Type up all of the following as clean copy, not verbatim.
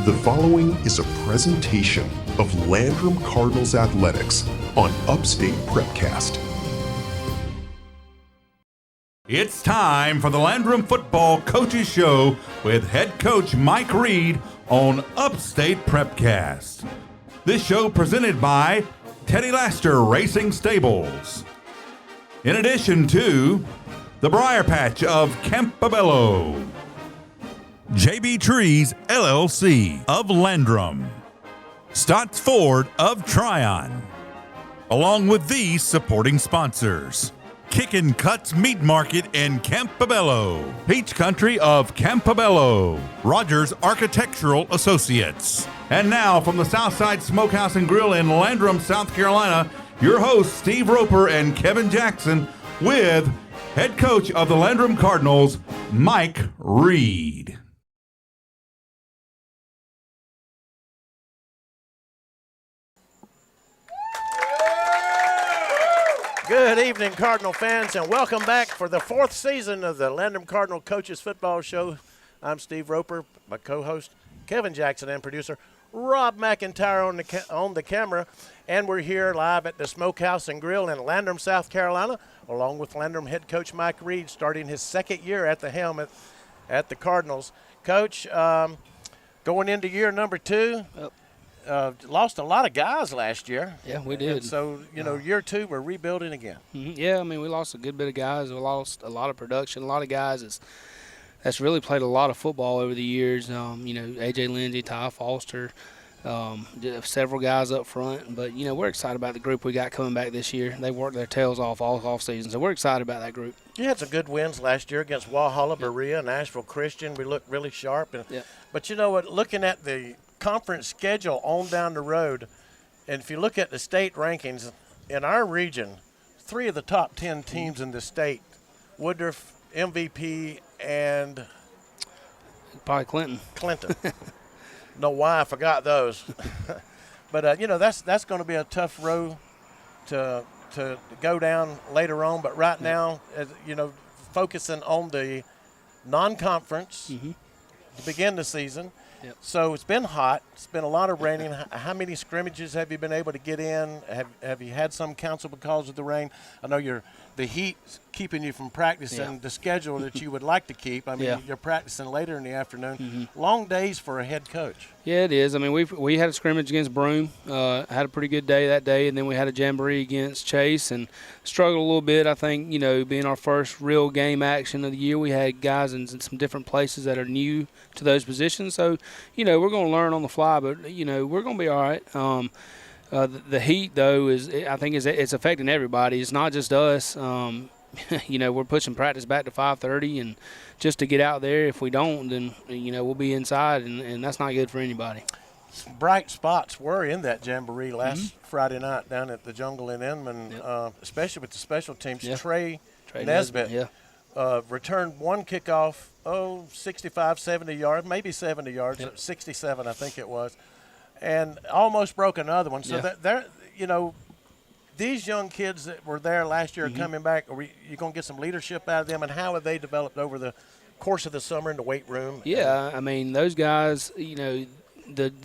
The following is a presentation of Landrum Cardinals Athletics on Upstate Prep-Cast. It's time for the Landrum Football Coaches Show with head coach Mike Reid on Upstate Prep-Cast. This show presented by Teddy Laster Racing Stables. In addition to the Briar Patch of Campobello, JB Trees LLC of Landrum, Stott Ford of Tryon, along with these supporting sponsors: Kickin Kutz Meat Market in Campobello, Peach Country of Campobello, Rogers Architectural Associates. And now from the Southside Smokehouse and Grill in Landrum, South Carolina, your hosts Steve Roper and Kevin Jackson with head coach of the Landrum Cardinals, Mike Reid. Good evening, Cardinal fans, and welcome back for the fourth season of the Landrum Cardinal Coaches Football Show. I'm Steve Roper, my co-host, Kevin Jackson, and producer Rob McIntyre on the camera. And we're here live at the Smokehouse and Grill in Landrum, South Carolina, along with Landrum head coach Mike Reid, starting his second year at the helm at the Cardinals. Coach, going into year number 2. Lost a lot of guys last year. Yeah, we did. And so, year 2, we're rebuilding again. Mm-hmm. Yeah, I mean, we lost a good bit of guys. We lost a lot of production. A lot of guys that's really played a lot of football over the years. A.J. Lindsey, Ty Foster, several guys up front. But, we're excited about the group we got coming back this year. They worked their tails off all season, so we're excited about that group. You had some good wins last year against Walhalla, Briar, Nashville Christian. We looked really sharp. But you know what, looking at the conference schedule on down the road, and if you look at the state rankings in our region, 3 of the top 10 teams in the state, Woodruff, MVP, and probably Clinton. Know why I forgot those. But that's going to be a tough road to go down later on. But right now, focusing on the non-conference to begin the season. Yep. So it's been hot. It's been a lot of raining. How many scrimmages have you been able to get in? Have you had some cancel because of the rain? I know the heat's keeping you from practicing the schedule that you would like to keep. I mean, you're practicing later in the afternoon. Mm-hmm. Long days for a head coach. Yeah, it is. I mean, we had a scrimmage against Broome. Had a pretty good day that day, and then we had a jamboree against Chase and struggled a little bit. I think, being our first real game action of the year, we had guys in some different places that are new to those positions. So, we're going to learn on the fly, but, we're going to be all right. The heat, though, it's affecting everybody. It's not just us. We're pushing practice back to 5:30, and just to get out there. If we don't, then we'll be inside, and that's not good for anybody. Some bright spots were in that jamboree last Friday night down at the Jungle in Inman, especially with the special teams. Trey Nesbitt returned one kickoff, 65, 70 yards, maybe 70 yards, 67 I think it was, and almost broke another one. So that they're these young kids that were there last year are coming back. You're going to get some leadership out of them, and how have they developed over the course of the summer in the weight room? Yeah, I mean, those guys, the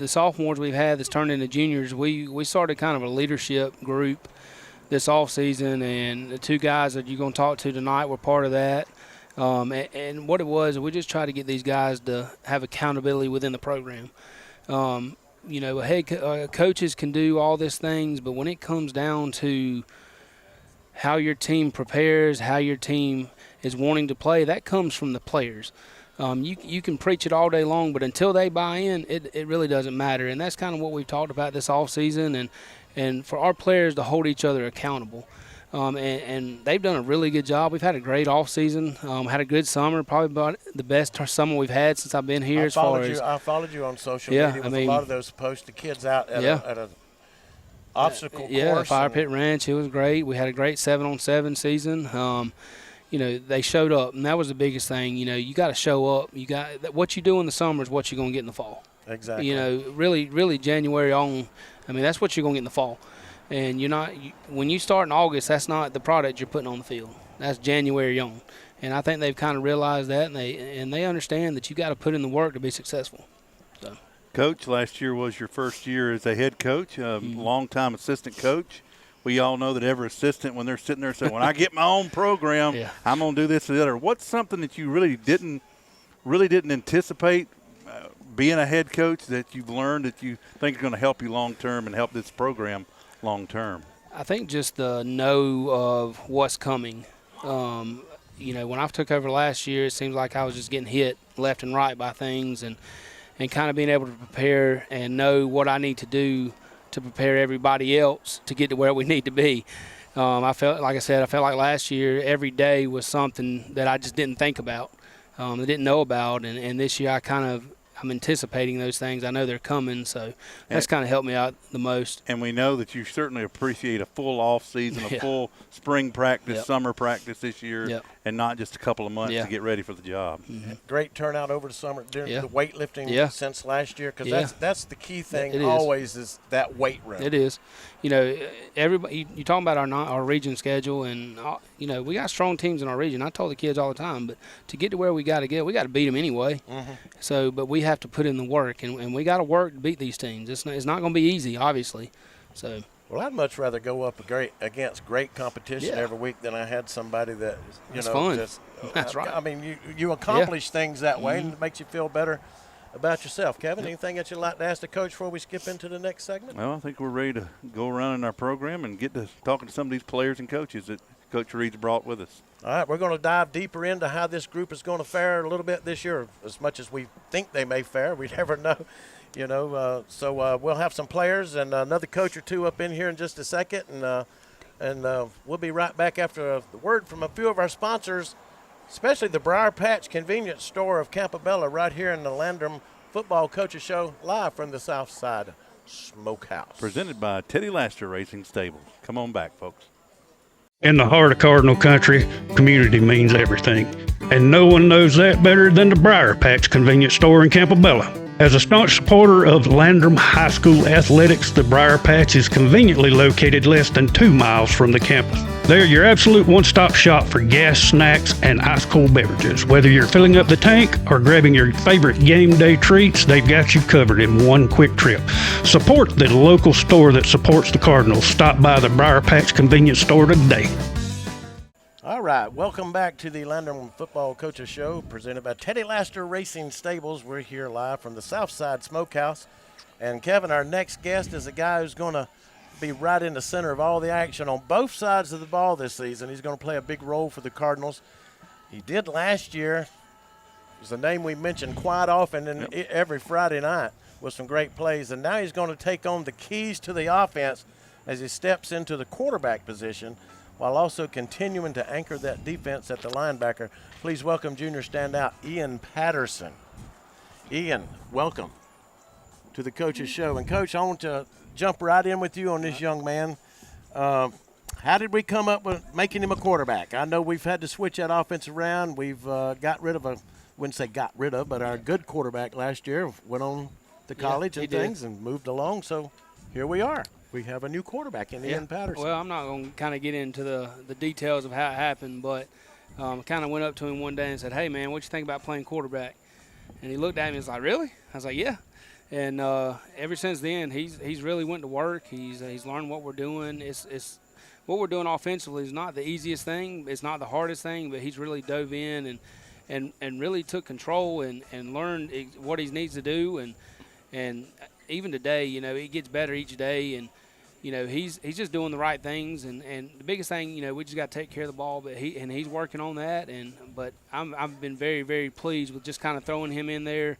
sophomores we've had that's turned into juniors, we started kind of a leadership group this offseason, and the 2 guys that you're going to talk to tonight were part of that. And what it was, we just tried to get these guys to have accountability within the program. Coaches can do all these things, but when it comes down to how your team prepares, how your team is wanting to play, that comes from the players. You can preach it all day long, but until they buy in, it really doesn't matter. And that's kind of what we've talked about this offseason, and for our players to hold each other accountable. And they've done a really good job. We've had a great offseason, had a good summer, probably about the best summer we've had since I've been here. I followed you on social media with a lot of those posts, the kids out at a obstacle course. Yeah, Fire Pit Ranch, it was great. We had a great 7-on-7 season. They showed up, and that was the biggest thing. You got to show up. What you do in the summer is what you're going to get in the fall. Exactly. Really January on, that's what you're going to get in the fall. And when you start in August, that's not the product you're putting on the field. That's January on. And I think they've kind of realized that, and they understand that you got to put in the work to be successful. So, Coach, last year was your first year as a head coach, longtime assistant coach. We all know that every assistant, when they're sitting there saying, when I get my own program, I'm going to do this or the other. What's something that you really didn't anticipate being a head coach that you've learned that you think is going to help you long-term and help this program long-term? I think just the know of what's coming. You know, when I took over last year, it seems like I was just getting hit left and right by things and kind of being able to prepare and know what I need to do to prepare everybody else to get to where we need to be. I felt like last year every day was something that I just didn't think about, I didn't know about, and this year I'm anticipating those things. I know they're coming, so that's kind of helped me out the most. And we know that you certainly appreciate a full off season, a full spring practice, summer practice this year, and not just a couple of months to get ready for the job. Great turnout over the summer during the weightlifting since last year, because that's the key thing always is that weight room. It is. You know, everybody. You talking about our region schedule, and you know, we got strong teams in our region. I told the kids all the time, but to get to where we got to get, we got to beat them anyway. So, but we have to put in the work, and we got to work to beat these teams. It's not going to be easy, obviously. So. Well, I'd much rather go up against great competition every week than I had somebody that fun. Just. That's right. I mean, you accomplish things that way, and it makes you feel better about yourself. Kevin, anything that you'd like to ask the coach before we skip into the next segment? Well, I think we're ready to go around in our program and get to talking to some of these players and coaches that Coach Reid's brought with us. All right, we're going to dive deeper into how this group is going to fare a little bit this year, as much as we think they may fare. We never know, you know. So we'll have some players and another coach or two up in here in just a second, and we'll be right back after the word from a few of our sponsors, especially the Briar Patch Convenience Store of Campobello right here in the Landrum Football Coaches Show, live from the Southside Smokehouse. Presented by Teddy Laster Racing Stables. Come on back, folks. In the heart of Cardinal country, community means everything. And no one knows that better than the Briar Patch Convenience Store in Campobello. As a staunch supporter of Landrum High School athletics, the Briar Patch is conveniently located less than 2 miles from the campus. They're your absolute one-stop shop for gas, snacks, and ice-cold beverages. Whether you're filling up the tank or grabbing your favorite game day treats, they've got you covered in one quick trip. Support the local store that supports the Cardinals. Stop by the Briar Patch Convenience Store today. All right, welcome back to the Landrum Football Coaches Show, presented by Teddy Laster Racing Stables. We're here live from the Southside Smokehouse. And Kevin, our next guest is a guy who's going to be right in the center of all the action on both sides of the ball this season. He's going to play a big role for the Cardinals. He did last year. It was a name we mentioned quite often every Friday night with some great plays. And now he's going to take on the keys to the offense as he steps into the quarterback position, while also continuing to anchor that defense at the linebacker. Please welcome junior standout Ian Patterson. Ian, welcome to the Coaches Show. And, Coach, I want to jump right in with you on this young man. How did we come up with making him a quarterback? I know we've had to switch that offense around. We've got rid of but our good quarterback last year went on to college and things and moved along. So here we are. We have a new quarterback in Ian Patterson. Well, I'm not going to kind of get into the details of how it happened, but I kind of went up to him one day and said, "Hey, man, what you think about playing quarterback?" And he looked at me and was like, "Really?" I was like, "Yeah." And ever since then, he's really went to work. He's learned what we're doing. It's what we're doing offensively is not the easiest thing. It's not the hardest thing, but he's really dove in and really took control and learned what he needs to do. And even today, you know, it gets better each day. And you know, he's just doing the right things, and the biggest thing, you know, we just got to take care of the ball. But he's working on that, but I've been very, very pleased with just kind of throwing him in there,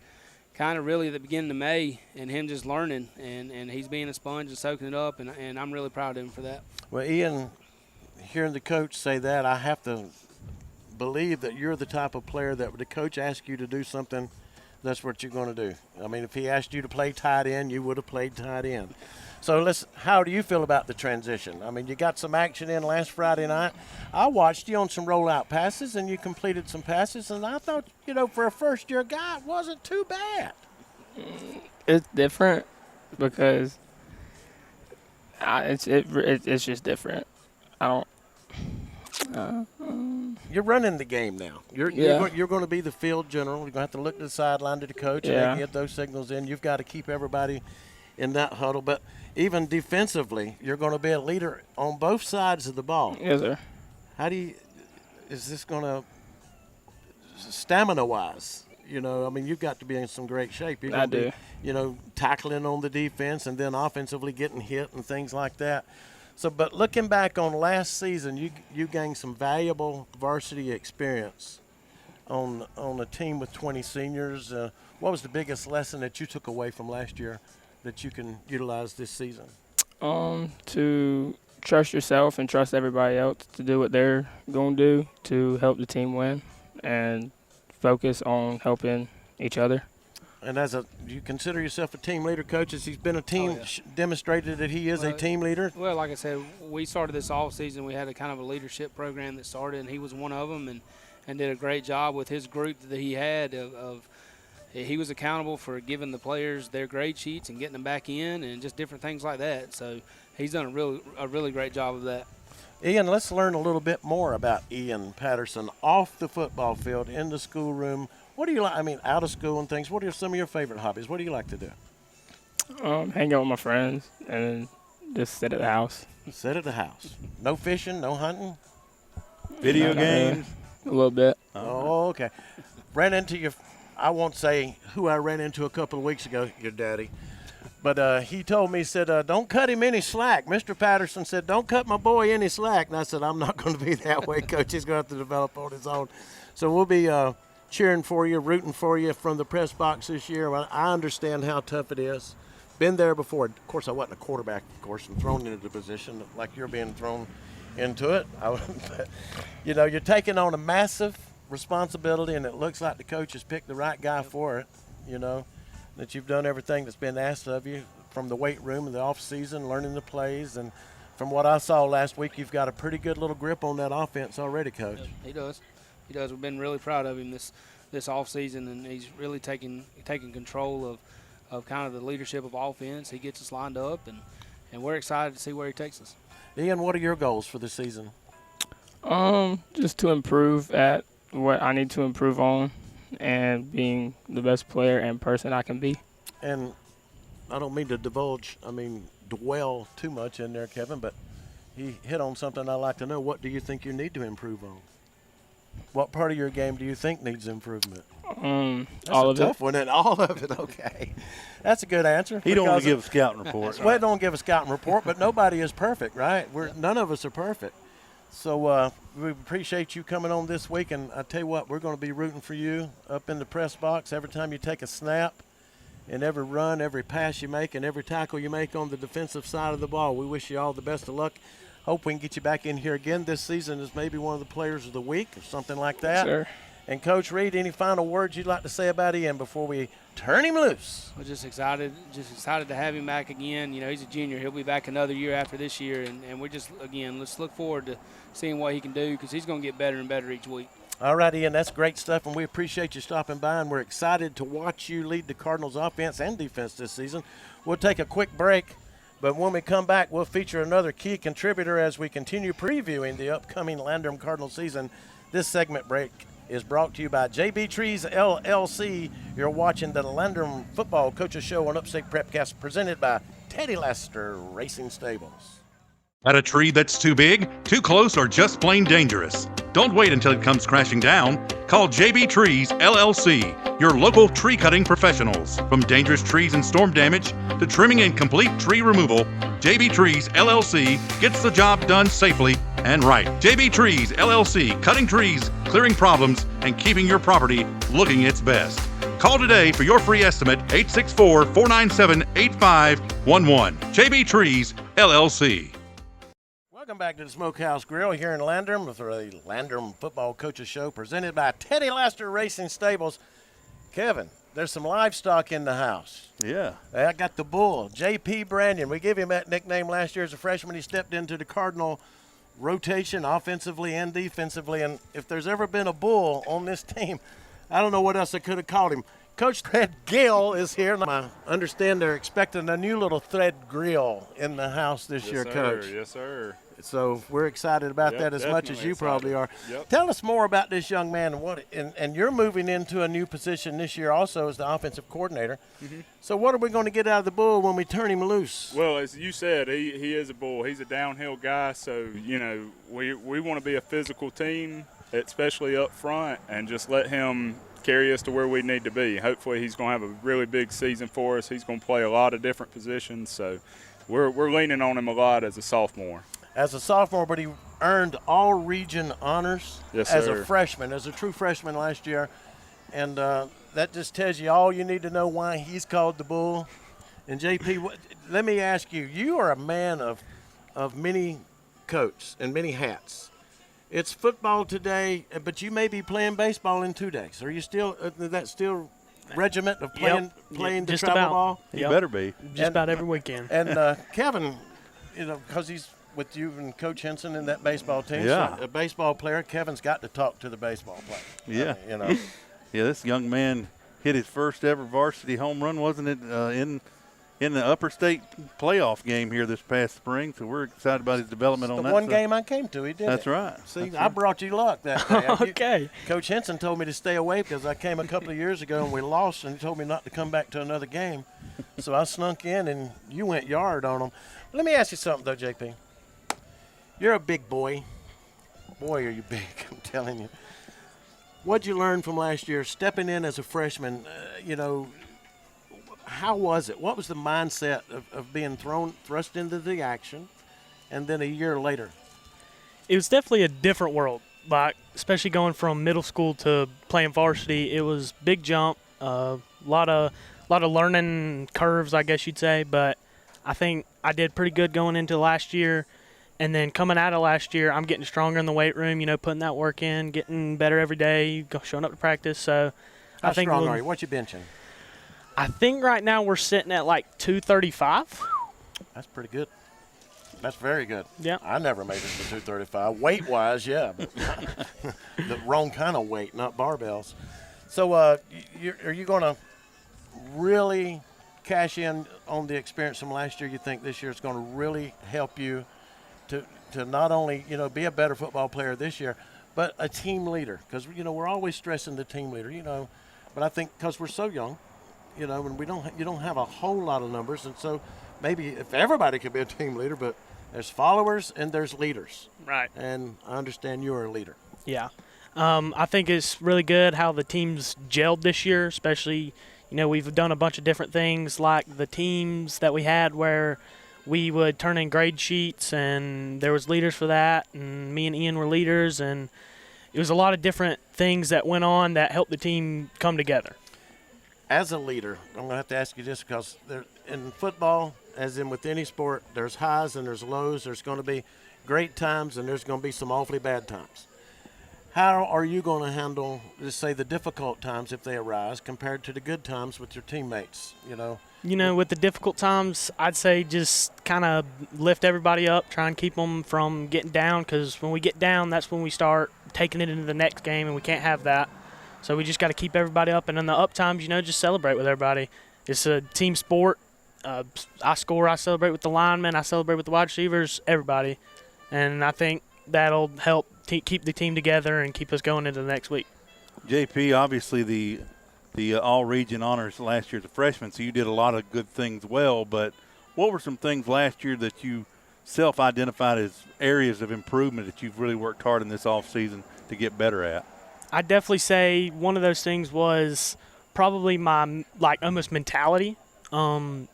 kind of really at the beginning of May, and him just learning, and he's being a sponge and soaking it up, and I'm really proud of him for that. Well, Ian, hearing the coach say that, I have to believe that you're the type of player that the coach asks you to do something, that's what you're going to do. I mean, if he asked you to play tight end, you would have played tight end. So how do you feel about the transition? I mean, you got some action in last Friday night. I watched you on some rollout passes, and you completed some passes, and I thought, you know, for a first-year guy, it wasn't too bad. It's different because it's just different. I don't you're running the game now. You're going to be the field general. You're going to have to look to the sideline to the coach and get those signals in. You've got to keep everybody in that huddle. But even defensively, you're going to be a leader on both sides of the ball. Yes, sir. Is this going to, stamina-wise, you've got to be in some great shape. You're going to be, tackling on the defense and then offensively getting hit and things like that. So, but looking back on last season, you gained some valuable varsity experience on a team with 20 seniors. What was the biggest lesson that you took away from last year that you can utilize this season? To trust yourself and trust everybody else to do what they're going to do to help the team win, and focus on helping each other. And do you consider yourself a team leader, Coach? As he's been a team, demonstrated that he is a team leader? Well, like I said, we started this off season. We had a kind of a leadership program that started, and he was one of them, and did a great job with his group that he had he was accountable for giving the players their grade sheets and getting them back in and just different things like that. So he's done a really great job of that. Ian, let's learn a little bit more about Ian Patterson off the football field, in the schoolroom. What do you like? Out of school and things. What are some of your favorite hobbies? What do you like to do? Hang out with my friends and just sit at the house. Sit at the house. No fishing, no hunting? Video games? A little bit. Oh, okay. I won't say who I ran into a couple of weeks ago, your daddy. But he told me, he said, don't cut him any slack. Mr. Patterson said, don't cut my boy any slack. And I said, I'm not going to be that way, Coach. He's going to have to develop on his own. So we'll be cheering for you, rooting for you from the press box this year. I understand how tough it is. Been there before. Of course, I wasn't a quarterback, and thrown into the position like you're being thrown into it. You're taking on a massive responsibility, and it looks like the coach has picked the right guy for it, that you've done everything that's been asked of you from the weight room in the off season, learning the plays. And from what I saw last week, you've got a pretty good little grip on that offense already, Coach. He does. We've been really proud of him this off season, and he's really taking control of kind of the leadership of offense. He gets us lined up, and we're excited to see where he takes us. Ian, what are your goals for the season? Just to improve at what I need to improve on, and being the best player and person I can be. And I don't mean to dwell too much in there, Kevin, but he hit on something I'd like to know. What do you think you need to improve on? What part of your game do you think needs improvement? All of it. Tough one, and all of it. Okay, that's a good answer. He don't want to give a scouting report. Well, don't give a scouting report, but nobody is perfect, right? None of us are perfect. So we appreciate you coming on this week, and I tell you what, we're going to be rooting for you up in the press box every time you take a snap, and every run, every pass you make, and every tackle you make on the defensive side of the ball. We wish you all the best of luck. Hope we can get you back in here again this season as maybe one of the players of the week or something like that. Sure. And Coach Reid, any final words you'd like to say about Ian before we turn him loose? We're just excited to have him back again. He's a junior. He'll be back another year after this year, and we're just, again, let's look forward to seeing what he can do, because he's going to get better and better each week. All right, Ian, that's great stuff, and we appreciate you stopping by, and we're excited to watch you lead the Cardinals offense and defense this season. We'll take a quick break, but when we come back, we'll feature another key contributor as we continue previewing the upcoming Landrum Cardinal season. This segment break is brought to you by Trees LLC. You're watching the Landrum Football Coaches Show on Upstate Prep-Cast, presented by Teddy Lester Racing Stables. At a tree that's too big, too close, or just plain dangerous? Don't wait until it comes crashing down. Call JB Trees LLC, your local tree cutting professionals. From dangerous trees and storm damage to trimming and complete tree removal, JB Trees LLC gets the job done safely and right. JB Trees LLC, cutting trees, clearing problems, and keeping your property looking its best. Call today for your free estimate, 864-497-8511. JB Trees LLC. Welcome back to the Smokehouse Grill here in Landrum with the Landrum Football Coaches Show, presented by Teddy Lester Racing Stables. Kevin, there's some livestock in the house. Yeah. I got the bull, J.P. Branyon. We gave him that nickname last year as a freshman. He stepped into the Cardinal rotation offensively and defensively, and if there's ever been a bull on this team, I don't know what else I could have called him. Coach Threadgill is here. I understand they're expecting a new little Threadgill in the house this year, sir. Coach. Yes, sir. So we're excited about that as much as you probably are. Yep. Tell us more about this young man and you're moving into a new position this year also as the offensive coordinator. Mm-hmm. So what are we going to get out of the bull when we turn him loose? Well, as you said, he is a bull. He's a downhill guy, so, we want to be a physical team, especially up front, and just let him carry us to where we need to be. Hopefully he's going to have a really big season for us. He's going to play a lot of different positions, so we're leaning on him a lot as a sophomore. As a sophomore, but he earned all region honors as a freshman, as a true freshman last year. And that just tells you all you need to know why he's called the Bull. And, JP, let me ask you, you are a man of many coats and many hats. It's football today, but you may be playing baseball in 2 days. Are you still that still regiment of playing the just travel about. ball? You better be. Just about every weekend. And Kevin, because he's with you and Coach Henson and that baseball team. Yeah. So a baseball player, Kevin's got to talk to the baseball player. Yeah. I mean, Yeah, this young man hit his first ever varsity home run, wasn't it, in the Upper State playoff game here this past spring. So we're excited about his development on that. The one game I came to, he did. That's it. right. See, I brought you luck that day. Okay. Coach Henson told me to stay away because I came a couple of years ago and we lost, and he told me not to come back to another game. So I snuck in, and you went yard on him. Let me ask you something, though, JP. You're a big boy. Boy, are you big, I'm telling you. What'd you learn from last year, stepping in as a freshman? How was it? What was the mindset of being thrust into the action, and then a year later? It was definitely a different world, like especially going from middle school to playing varsity. It was big jump, a lot of learning curves, I guess you'd say. But I think I did pretty good going into last year. And then coming out of last year, I'm getting stronger in the weight room, putting that work in, getting better every day, showing up to practice. So How strong are you? What you benching? I think right now we're sitting at like 235. That's pretty good. That's very good. Yeah. I never made it to 235. Weight-wise, yeah, but the wrong kind of weight, not barbells. So are you going to really cash in on the experience from last year? You think this year is going to really help you to not only, be a better football player this year, but a team leader? Because, we're always stressing the team leader, But I think because we're so young, and you don't have a whole lot of numbers. And so maybe if everybody could be a team leader, but there's followers and there's leaders. Right. And I understand you're a leader. Yeah. I think it's really good how the team's gelled this year, especially, we've done a bunch of different things like the teams that we had where we would turn in grade sheets, and there was leaders for that, and me and Ian were leaders, and it was a lot of different things that went on that helped the team come together. As a leader, I'm going to have to ask you this because in football, as in with any sport, there's highs and there's lows. There's going to be great times and there's going to be some awfully bad times. How are you going to handle, let's say, the difficult times if they arise compared to the good times with your teammates, With the difficult times, I'd say just kind of lift everybody up, try and keep them from getting down, because when we get down, that's when we start taking it into the next game, and we can't have that. So we just got to keep everybody up, and in the up times, just celebrate with everybody. It's a team sport. I score, I celebrate with the linemen, I celebrate with the wide receivers, everybody. And I think that'll help keep the team together and keep us going into the next week. JP, obviously the all-region honors last year as a freshman, so you did a lot of good things well, but what were some things last year that you self-identified as areas of improvement that you've really worked hard in this offseason to get better at? I'd definitely say one of those things was probably my, almost mentality. Going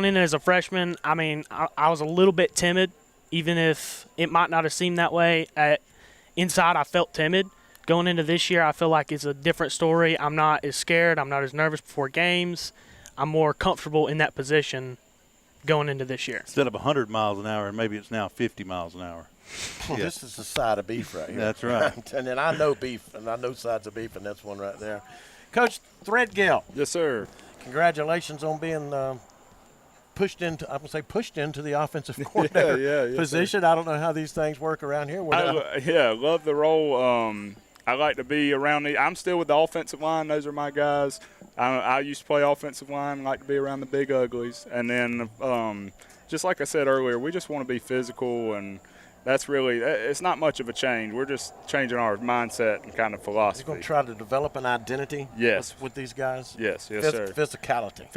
in as a freshman, I was a little bit timid, even if it might not have seemed that way. Inside, I felt timid. Going into this year, I feel like it's a different story. I'm not as scared. I'm not as nervous before games. I'm more comfortable in that position going into this year. Instead of 100 miles an hour, maybe it's now 50 miles an hour. Well, Yeah. This is a side of beef right here. That's right. And then I know beef, and I know sides of beef, and that's one right there. Coach Threadgill, Yes, sir. congratulations on being pushed into the offensive coordinator position. I don't know how these things work around here. I love the role. I like to be around I'm still with the offensive line. Those are my guys. I used to play offensive line, like to be around the big uglies. And then just like I said earlier, we just want to be physical and That's really, it's not much of a change. We're just changing our mindset and kind of philosophy. You're going to try to develop an identity with these guys? Yes, sir. Physicality.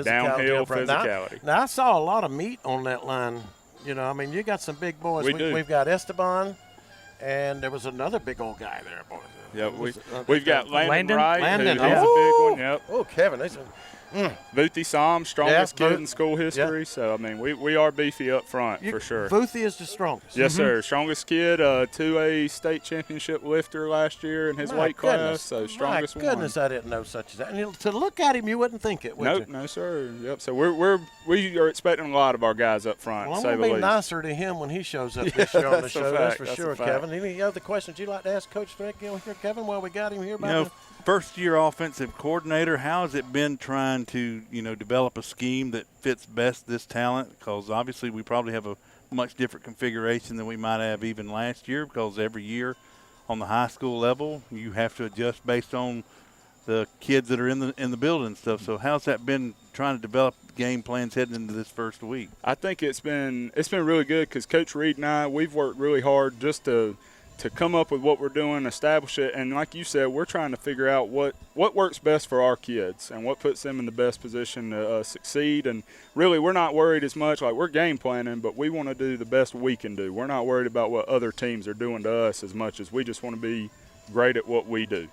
Downhill physicality. Now, I saw a lot of meat on that line. You know, I mean, you got some big boys. We've got Esteban, and there was another big old guy there. We've got Landon Wright, Landon. He's a big one. Yep. Oh, Kevin. Vuthi Sam, strongest kid in school history. Yep. So, I mean, we are beefy up front for sure. Vuthi is the strongest. Yes, sir. Strongest kid, 2A state championship lifter last year in his weight class. So, strongest one. My goodness, I didn't know such as that. And to look at him, you wouldn't think it, would you? No, sir. Yep. So, we are expecting a lot of our guys up front, well, to say the least. Be nicer to him when he shows up this year on the show. That's for sure, Kevin. Any other questions you'd like to ask Coach Threadgill here, Kevin, while we got him here? First-year offensive coordinator, how has it been trying to, develop a scheme that fits best this talent? Because obviously we probably have a much different configuration than we might have even last year, because every year on the high school level you have to adjust based on the kids that are in the building and stuff. So how's that been trying to develop game plans heading into this first week? I think it's been really good because Coach Reid and I, we've worked really hard just to come up with what we're doing, establish it, and like you said, we're trying to figure out what works best for our kids and what puts them in the best position to succeed. And really, we're not worried as much, like we're game planning, but we want to do the best we can do. We're not worried about what other teams are doing to us as much as we just want to be great at what we do.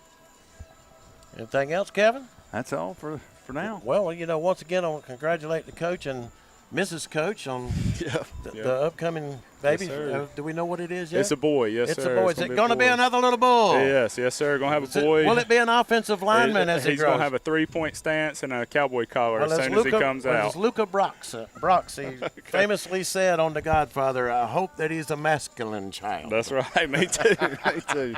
Anything else, Kevin? That's all for now. Well, once again, I want to congratulate the coach and Mrs. Coach on the upcoming baby. Yes, do we know what it is yet? It's a boy, yes, it's sir. A boy. Is it going to be another little bull? Yes, sir. Going to have a boy. Will it be an offensive lineman as he grows? He's going to have a 3-point stance and a cowboy collar as soon as he comes out. As Luca Broxy famously said on The Godfather, I hope that he's a masculine child. That's right. Me too. Me too.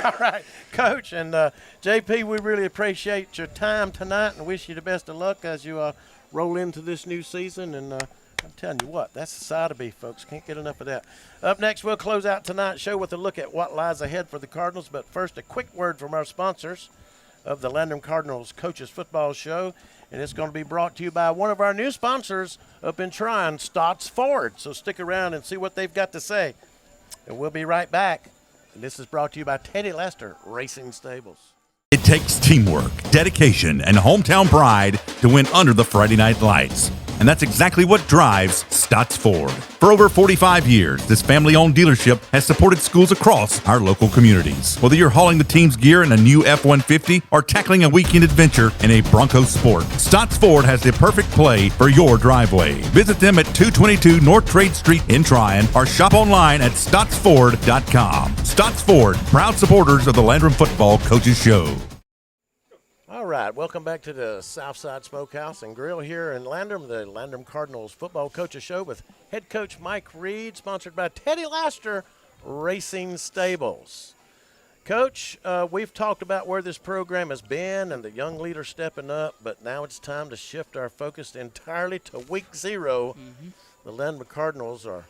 All right, Coach. And JP, we really appreciate your time tonight and wish you the best of luck as you roll into this new season. And I'm telling you what, that's the side of beef, folks. Can't get enough of that. Up next, we'll close out tonight's show with a look at what lies ahead for the Cardinals. But first, a quick word from our sponsors of the Landrum Cardinals Coaches Football Show. And it's going to be brought to you by one of our new sponsors up in Tryon, Stott's Ford. So stick around and see what they've got to say. And we'll be right back. And this is brought to you by Teddy Lester Racing Stables. It takes teamwork, dedication, and hometown pride to win under the Friday night lights. And that's exactly what drives Stott's Ford. For over 45 years, this family-owned dealership has supported schools across our local communities. Whether you're hauling the team's gear in a new F-150 or tackling a weekend adventure in a Bronco Sport, Stott's Ford has the perfect play for your driveway. Visit them at 222 North Trade Street in Tryon or shop online at stottsford.com. Stotts Ford, proud supporters of the Landrum Football Coaches Show. All right, welcome back to the Southside Smokehouse and Grill here in Landrum, the Landrum Cardinals Football Coaches Show with head coach Mike Reid, sponsored by Teddy Lester Racing Stables. Coach, we've talked about where this program has been and the young leaders stepping up, but now it's time to shift our focus entirely to week 0. Mm-hmm. The Landrum Cardinals are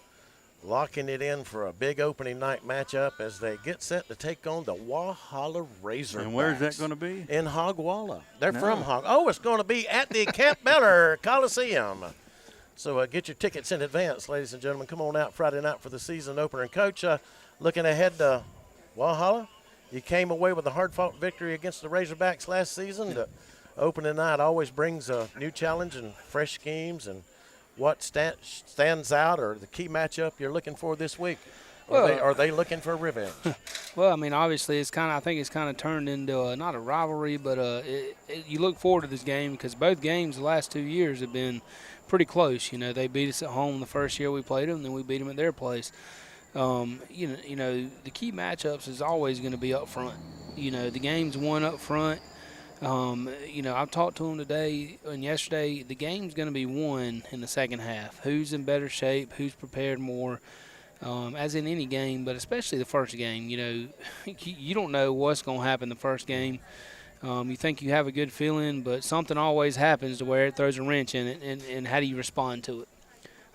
locking it in for a big opening night matchup as they get set to take on the Walhalla Razorbacks. And where's that going to be? In Hogwalla. They're from Hog. Oh, it's going to be at the Campobello Coliseum. So get your tickets in advance, ladies and gentlemen. Come on out Friday night for the season opener. And Coach, looking ahead to Walhalla, you came away with a hard-fought victory against the Razorbacks last season. The opening night always brings a new challenge and fresh schemes. And what stands out or the key matchup you're looking for this week? Are they looking for revenge? Well, I mean, obviously, I think it's kind of turned into not a rivalry, but you look forward to this game because both games the last 2 years have been pretty close. They beat us at home the first year we played them, and then we beat them at their place. The key matchups is always going to be up front. The game's won up front. I've talked to them today and yesterday. The game's going to be won in the second half. Who's in better shape? Who's prepared more? As in any game, but especially the first game. You don't know what's going to happen the first game. You think you have a good feeling, but something always happens to where it throws a wrench in it, and how do you respond to it?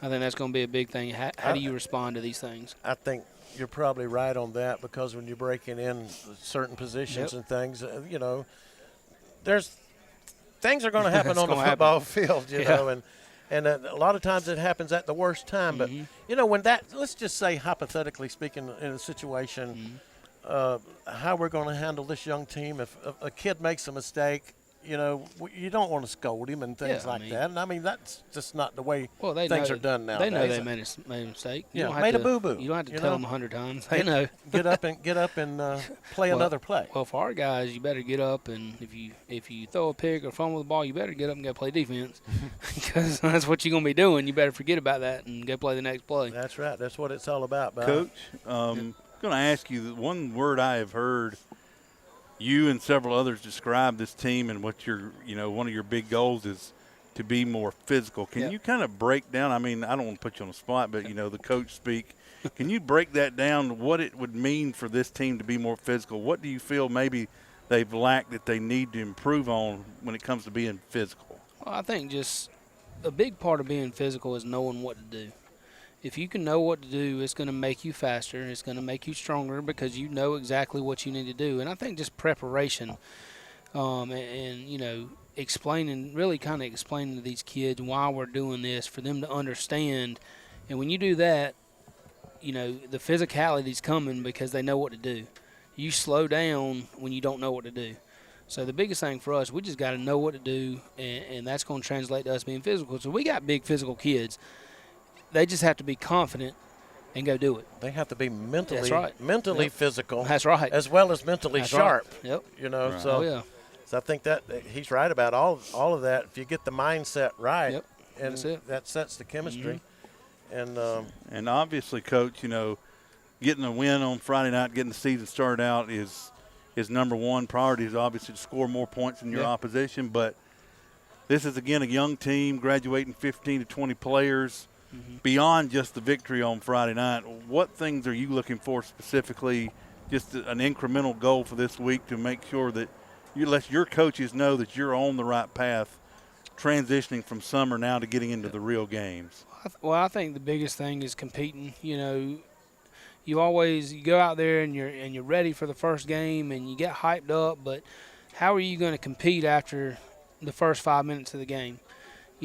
I think that's going to be a big thing. How do you respond to these things? I think you're probably right on that because when you're breaking in certain positions and things, there's things are going to happen on the football field, you know, And a lot of times it happens at the worst time. But, when let's just say hypothetically speaking in a situation, how we're going to handle this young team. If a kid makes a mistake, you don't want to scold him and things like that. And, I mean, that's just not the way things are done nowadays. They know they made a mistake. You made a boo-boo. You don't have to tell them 100 times. They know. Get up and play another play. Well, for our guys, you better get up, and if you throw a pick or fumble the ball, you better get up and go play defense because that's what you're going to be doing. You better forget about that and go play the next play. That's right. That's what it's all about, Bob. Coach, I'm going to ask you the one word I have heard you and several others describe this team, and what one of your big goals is to be more physical. Can you kind of break down? I mean, I don't want to put you on the spot, but the coach speak. Can you break that down? What it would mean for this team to be more physical? What do you feel maybe they've lacked that they need to improve on when it comes to being physical? Well, I think just a big part of being physical is knowing what to do. If you can know what to do, it's going to make you faster. It's going to make you stronger because you know exactly what you need to do. And I think just preparation and explaining to these kids why we're doing this for them to understand. And when you do that, the physicality's coming because they know what to do. You slow down when you don't know what to do. So the biggest thing for us, we just got to know what to do, and that's going to translate to us being physical. So we got big physical kids. They just have to be confident and go do it. They have to be mentally Yep. physical. That's right. As well as mentally sharp. Right. Yep. Right. So I think that he's right about all of that. If you get the mindset right, and that sets the chemistry. And obviously, Coach, getting a win on Friday night, getting the season started out is number one priority. Is obviously to score more points than your opposition. But this is, again, a young team graduating 15 to 20 players. Beyond just the victory on Friday night, what things are you looking for specifically, just an incremental goal for this week to make sure that you let your coaches know that you're on the right path, transitioning from summer now to getting into the real games? Well, I think the biggest thing is competing. You go out there and you're ready for the first game and you get hyped up, but how are you going to compete after the first 5 minutes of the game?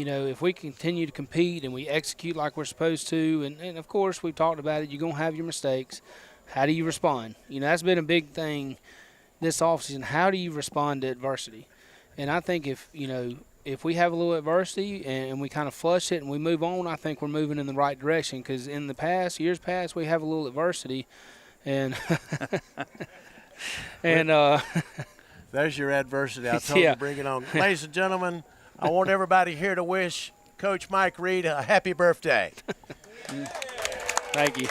If we continue to compete and we execute like we're supposed to, and of course we've talked about it, you're going to have your mistakes. How do you respond? That's been a big thing this offseason. How do you respond to adversity? And I think if we have a little adversity and we kind of flush it and we move on, I think we're moving in the right direction, because in the years past, we have a little adversity. And there's your adversity. I told you to bring it on. Ladies and gentlemen, I want everybody here to wish Coach Mike Reid a happy birthday. Thank you.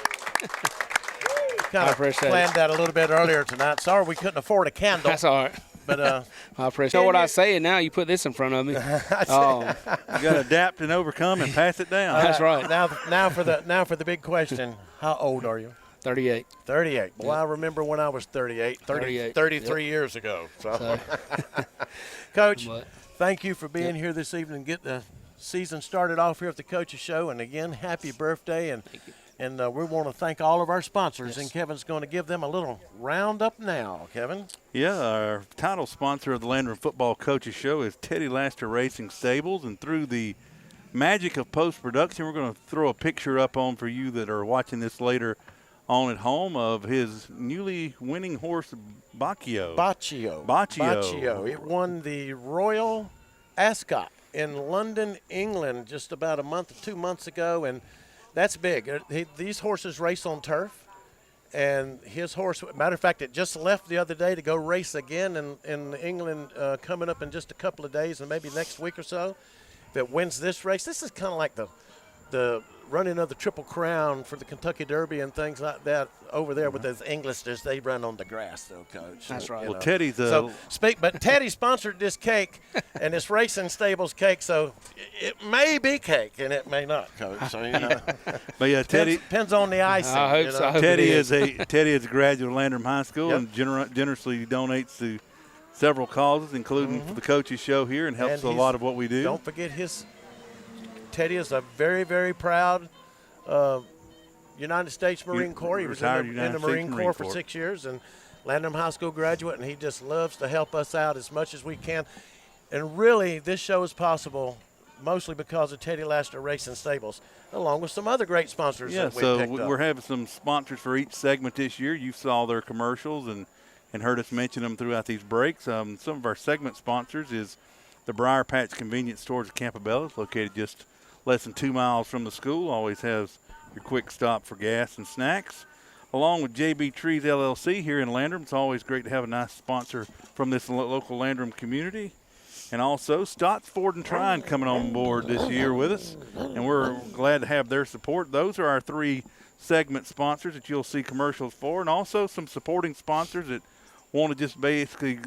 Kind of planned that a little bit earlier tonight. Sorry we couldn't afford a candle. That's all right. But I appreciate what I say, and now you put this in front of me. You got to adapt and overcome and pass it down. That's right. Now for the big question. How old are you? 38. 38. Well, I remember when I was 38. 33 years ago. So. Coach, thank you for being here this evening. Get the season started off here at the Coaches Show. And, again, happy birthday. And we want to thank all of our sponsors. And Kevin's going to give them a little roundup now. Kevin? Yeah, our title sponsor of the Landrum Football Coaches Show is Teddy Laster Racing Stables. And through the magic of post-production, we're going to throw a picture up on for you that are watching this later on at home of his newly winning horse, Baccio. It won the Royal Ascot in London, England, just about 2 months ago, and that's big. These horses race on turf, and his horse, matter of fact, it just left the other day to go race again in England coming up in just a couple of days and maybe next week or so. If it wins this race, this is kind of like the running of the Triple Crown for the Kentucky Derby and things like that over there with those Englishers. They run on the grass, though, Coach. That's right. Well, Teddy's but Teddy sponsored this cake, and it's Racing Stables cake, so it may be cake, and it may not, Coach. So, But, yeah, Teddy. Depends on the icing. I hope so. Teddy is a graduate of Landrum High School and generously donates to several causes, including for the Coaches Show here, and helps a lot of what we do. Don't forget Teddy is a very, very proud United States Marine Corps. He was in the Marine Corps for 6 years and Landrum High School graduate, and he just loves to help us out as much as we can. And really, this show is possible mostly because of Teddy Laster Racing Stables, along with some other great sponsors that we so picked up. we're having some sponsors for each segment this year. You saw their commercials and heard us mention them throughout these breaks. Some of our segment sponsors is the Briar Patch Convenience Stores at Campobello, located just less than 2 miles from the school. Always has your quick stop for gas and snacks. Along with JB Trees LLC here in Landrum. It's always great to have a nice sponsor from this local Landrum community. And also Stott's Ford and Trine coming on board this year with us, and we're glad to have their support. Those are our 3 segment sponsors that you'll see commercials for, and also some supporting sponsors that want to just basically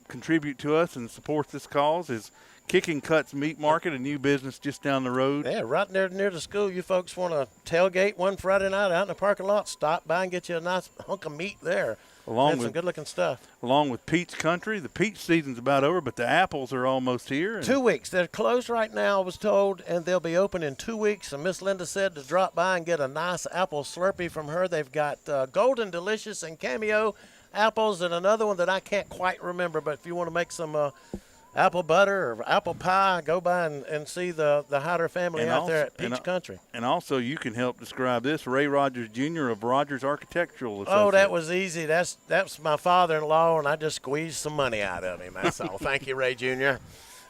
contribute to us and support this cause is Kickin Kutz Meat Market, a new business just down the road. Yeah, right there near the school. You folks want to tailgate one Friday night out in the parking lot, stop by and get you a nice hunk of meat there. Along with some good-looking stuff. Along with Peach Country. The peach season's about over, but the apples are almost here. 2 weeks. They're closed right now, I was told, and they'll be open in 2 weeks. And Miss Linda said to drop by and get a nice apple Slurpee from her. They've got Golden Delicious and Cameo apples and another one that I can't quite remember. But if you want to make some apple butter or apple pie, go by and see the Hyder family out there at Peach Country. And also you can help describe this. Ray Rogers Jr. of Rogers Architectural Associates. Oh, that was easy. That's my father-in-law, and I just squeezed some money out of him. That's all. Thank you, Ray Jr.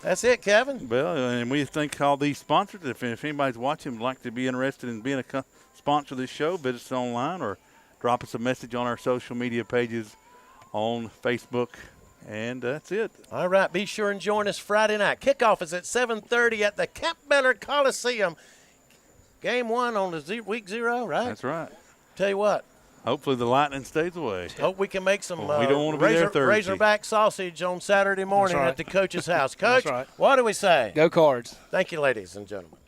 That's it, Kevin. Well, and we thank all these sponsors. If anybody's watching would like to be interested in being a sponsor of this show, visit us online or drop us a message on our social media pages on Facebook. And that's it. All right. Be sure and join us Friday night. Kickoff is at 7:30 at the Campobello Coliseum. Game 1 on the week 0, right? That's right. Tell you what. Hopefully the lightning stays away. Hope we can make some we don't want to be there Thursday. Razorback sausage on Saturday morning That's right. at the coach's house. Coach, That's right. What do we say? Go Cards. Thank you, ladies and gentlemen.